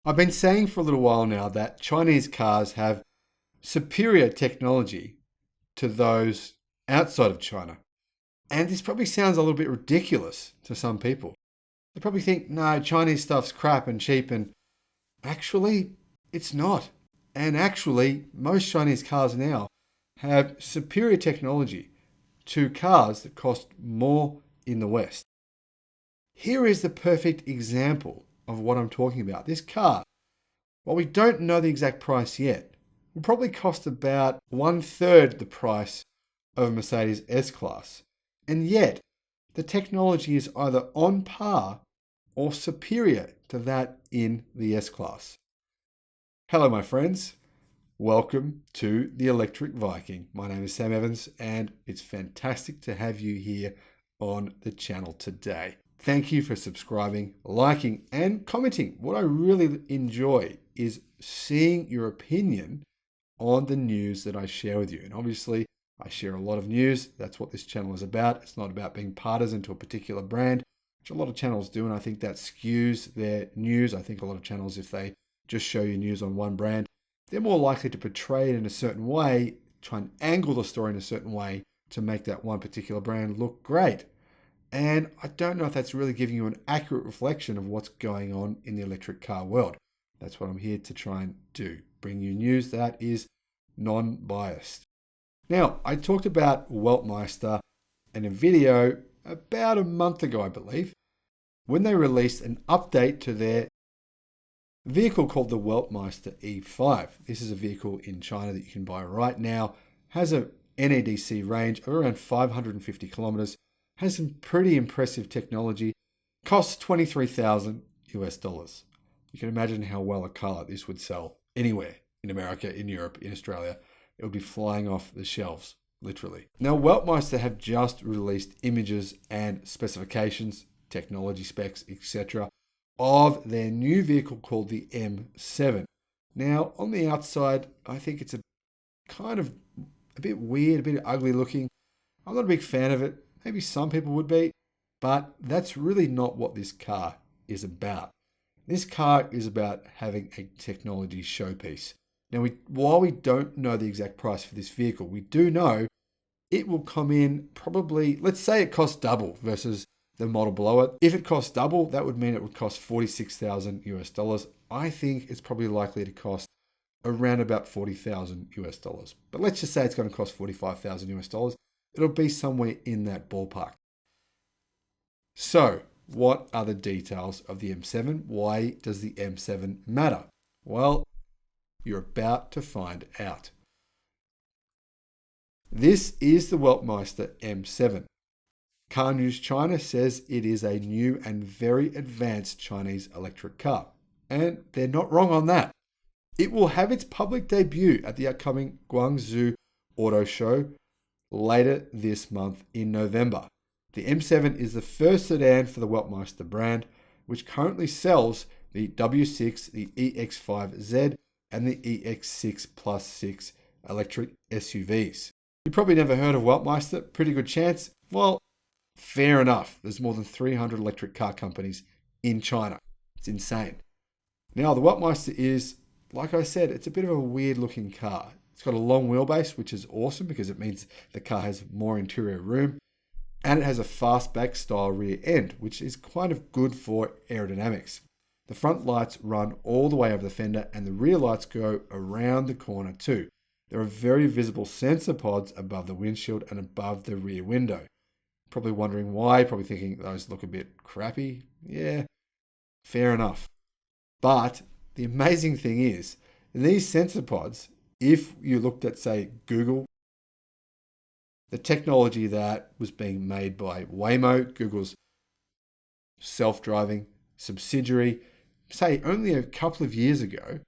I've been saying for a little while now that Chinese cars have superior technology to those outside of China. And this probably sounds a little bit ridiculous to some people. They probably think, no, Chinese stuff's crap and cheap, and actually, it's not. And actually, most Chinese cars now have superior technology to cars that cost more in the West. Here is the perfect example of what I'm talking about. This car, while we don't know the exact price yet, will probably cost about 1/3 the price of a Mercedes S-Class. And yet, the technology is either on par or superior to that in the S-Class. Hello, my friends. Welcome to the Electric Viking. My name is Sam Evans, and it's fantastic to have you here on the channel today. Thank you for subscribing, liking, and commenting. What I really enjoy is seeing your opinion on the news that I share with you. And obviously, I share a lot of news. That's what this channel is about. It's not about being partisan to a particular brand, which a lot of channels do, and I think that skews their news. I think a lot of channels, if they just show you news on one brand, they're more likely to portray it in a certain way, try and angle the story in a certain way to make that one particular brand look great. And I don't know if that's really giving you an accurate reflection of what's going on in the electric car world. That's what I'm here to try and do. Bring you news that is non-biased. Now, I talked about Weltmeister in a video about a month ago, I believe, when they released an update to their vehicle called the Weltmeister E5. This is a vehicle in China that you can buy right now. Has a NEDC range of around 550 kilometers. Has some pretty impressive technology. Costs $23,000 US. You can imagine how well a car like this would sell anywhere in America, in Europe, in Australia. It would be flying off the shelves, literally. Now, Weltmeister have just released images and specifications, technology specs, etc., of their new vehicle called the M7. Now, on the outside, I think it's a bit weird, a bit ugly looking. I'm not a big fan of it. Maybe some people would be, but that's really not what this car is about. This car is about having a technology showpiece. Now, while we don't know the exact price for this vehicle, we do know it will come in probably, let's say it costs double versus the model below it. If it costs double, that would mean it would cost $46,000 US. I think it's probably likely to cost around about $40,000 US. But let's just say it's going to cost $45,000 US. It'll be somewhere in that ballpark. So, what are the details of the M7? Why does the M7 matter? Well, you're about to find out. This is the Weltmeister M7. Car News China says it is a new and very advanced Chinese electric car. And they're not wrong on that. It will have its public debut at the upcoming Guangzhou Auto Show later this month in November. The M7 is the first sedan for the Weltmeister brand, which currently sells the W6, the EX5Z, and the EX6 Plus 6 electric SUVs. You probably never heard of Weltmeister. Pretty good chance. Well, fair enough. There's more than 300 electric car companies in China. It's insane. Now, the Weltmeister is, like I said, it's a bit of a weird looking car. It's got a long wheelbase, which is awesome because it means the car has more interior room. And it has a fastback style rear end, which is kind of good for aerodynamics. The front lights run all the way over the fender and the rear lights go around the corner too. There are very visible sensor pods above the windshield and above the rear window. Probably wondering why, probably thinking those look a bit crappy. Yeah, fair enough. But the amazing thing is, these sensor pods, if you looked at, say, Google, the technology that was being made by Waymo, Google's self-driving subsidiary, say only a couple of years ago,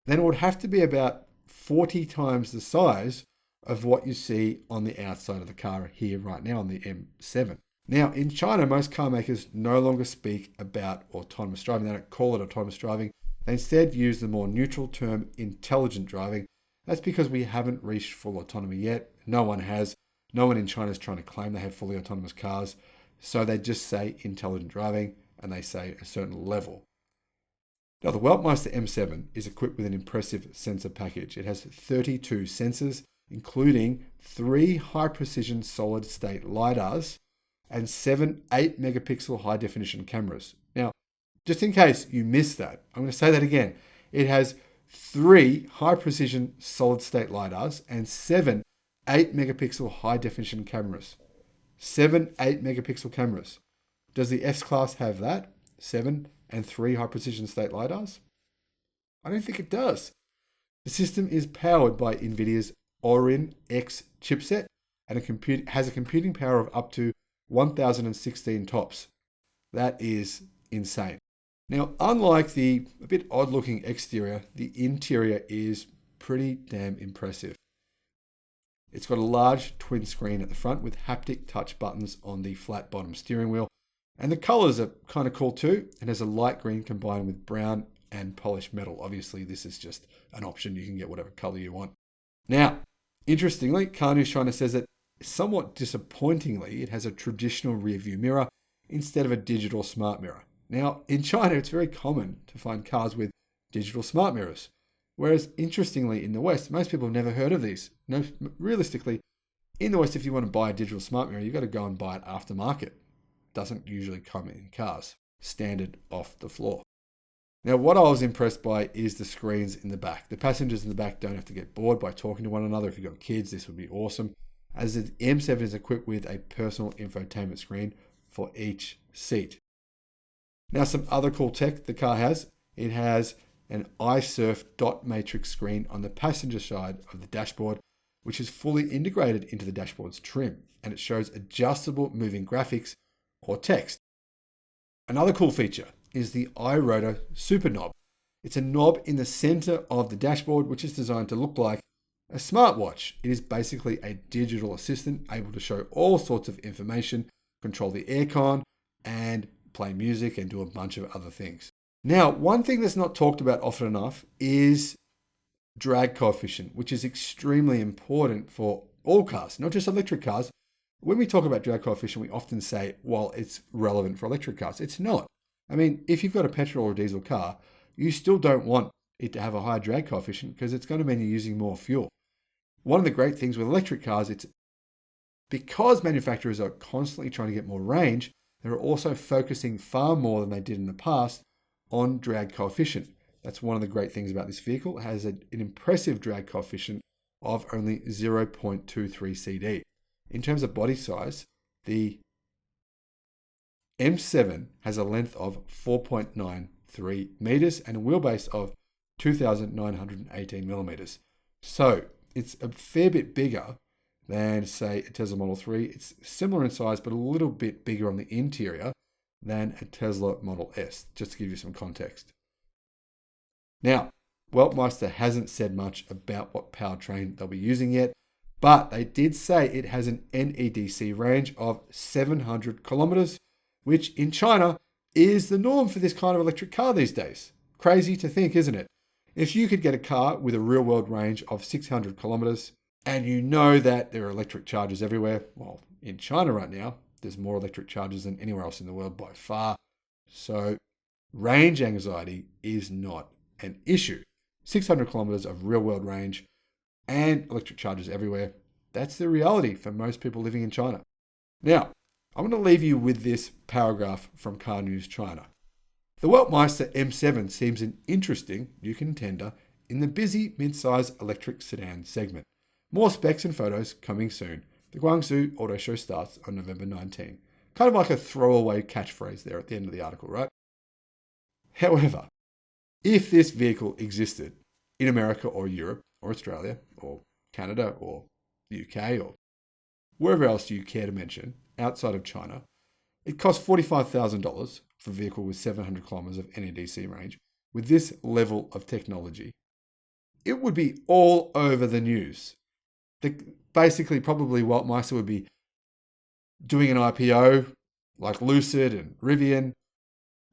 then it would have to be about 40 times the size of what you see on the outside of the car here right now on the M7. Now, in China, most car makers no longer speak about autonomous driving. They don't call it autonomous driving. They instead use the more neutral term intelligent driving. That's because we haven't reached full autonomy yet. No one has. No one in China is trying to claim they have fully autonomous cars. So they just say intelligent driving and they say a certain level. Now, the Weltmeister M7 is equipped with an impressive sensor package. It has 32 sensors, including 3 high-precision solid-state LiDARs and 7 8-megapixel high-definition cameras. Now, just in case you missed that, I'm going to say that again. It has 3 high-precision solid-state LiDARs and 7 8-megapixel high-definition cameras. 7 8-megapixel cameras. Does the S-Class have that? 7 and 3 high-precision state LiDARs? I don't think it does. The system is powered by NVIDIA's Orin X chipset and has a computing power of up to 1016 TOPS. That is insane. Now, unlike the a bit odd-looking exterior, the interior is pretty damn impressive. It's got a large twin screen at the front with haptic touch buttons on the flat bottom steering wheel. And the colors are kind of cool too. It has a light green combined with brown and polished metal. Obviously, this is just an option. You can get whatever color you want. Now, interestingly, Car News China says that somewhat disappointingly, it has a traditional rear view mirror instead of a digital smart mirror. Now, in China, it's very common to find cars with digital smart mirrors. Whereas, interestingly, in the West, most people have never heard of these. No, realistically, in the West, if you want to buy a digital smart mirror, you've got to go and buy it aftermarket. Doesn't usually come in cars, standard off the floor. Now, what I was impressed by is the screens in the back. The passengers in the back don't have to get bored by talking to one another. If you've got kids, this would be awesome. As the M7 is equipped with a personal infotainment screen for each seat. Now, some other cool tech the car has. It has an iSurf dot matrix screen on the passenger side of the dashboard, which is fully integrated into the dashboard's trim, and it shows adjustable moving graphics or text. Another cool feature is the iRotor Super Knob. It's a knob in the center of the dashboard, which is designed to look like a smartwatch. It is basically a digital assistant able to show all sorts of information, control the aircon, and play music and do a bunch of other things. Now, one thing that's not talked about often enough is drag coefficient, which is extremely important for all cars, not just electric cars. When we talk about drag coefficient, we often say, well, it's relevant for electric cars. It's not. I mean, if you've got a petrol or diesel car, you still don't want it to have a high drag coefficient because it's going to mean you're using more fuel. One of the great things with electric cars, it's because manufacturers are constantly trying to get more range, they're also focusing far more than they did in the past on drag coefficient. That's one of the great things about this vehicle. It has an impressive drag coefficient of only 0.23 CD. In terms of body size, the M7 has a length of 4.93 meters and a wheelbase of 2,918 millimeters. So it's a fair bit bigger than, say, a Tesla Model 3. It's similar in size, but a little bit bigger on the interior than a Tesla Model S, just to give you some context. Now, Weltmeister hasn't said much about what powertrain they'll be using yet, but they did say it has an NEDC range of 700 kilometers, which in China is the norm for this kind of electric car these days. Crazy to think, isn't it? If you could get a car with a real-world range of 600 kilometers, and you know that there are electric chargers everywhere, well, in China right now, there's more electric chargers than anywhere else in the world by far. So range anxiety is not an issue. 600 kilometers of real-world range and electric chargers everywhere. That's the reality for most people living in China. Now, I'm going to leave you with this paragraph from Car News China. The Weltmeister M7 seems an interesting new contender in the busy mid-size electric sedan segment. More specs and photos coming soon. The Guangzhou Auto Show starts on November 19. Kind of like a throwaway catchphrase there at the end of the article, right? However, if this vehicle existed in America or Europe or Australia or Canada or the UK or wherever else you care to mention outside of China, it costs $45,000 for a vehicle with 700 kilometers of NEDC range. With this level of technology, it would be all over the news. Basically, probably Weltmeister would be doing an IPO like Lucid and Rivian,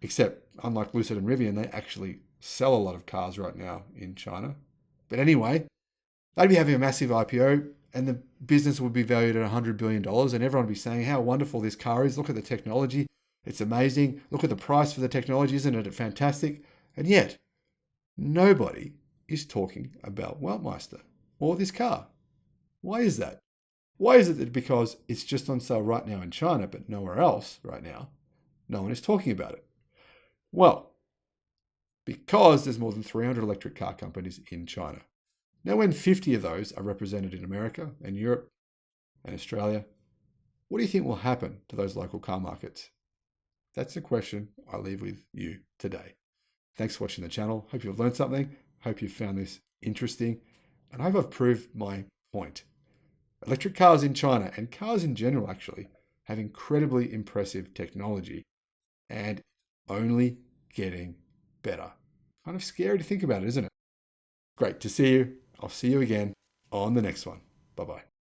except unlike Lucid and Rivian, they actually sell a lot of cars right now in China. But anyway, they'd be having a massive IPO and the business would be valued at $100 billion and everyone would be saying how wonderful this car is. Look at the technology. It's amazing. Look at the price for the technology. Isn't it fantastic? And yet, nobody is talking about Weltmeister or this car. Why is that? Why is it that because it's just on sale right now in China, but nowhere else right now, no one is talking about it? Well, because there's more than 300 electric car companies in China. Now, when 50 of those are represented in America and Europe and Australia, what do you think will happen to those local car markets? That's the question I leave with you today. Thanks for watching the channel. Hope you've learned something. Hope you found this interesting. And I hope I've proved my point. Electric cars in China, and cars in general actually, have incredibly impressive technology and only getting better. Kind of scary to think about it, isn't it? Great to see you. I'll see you again on the next one. Bye-bye.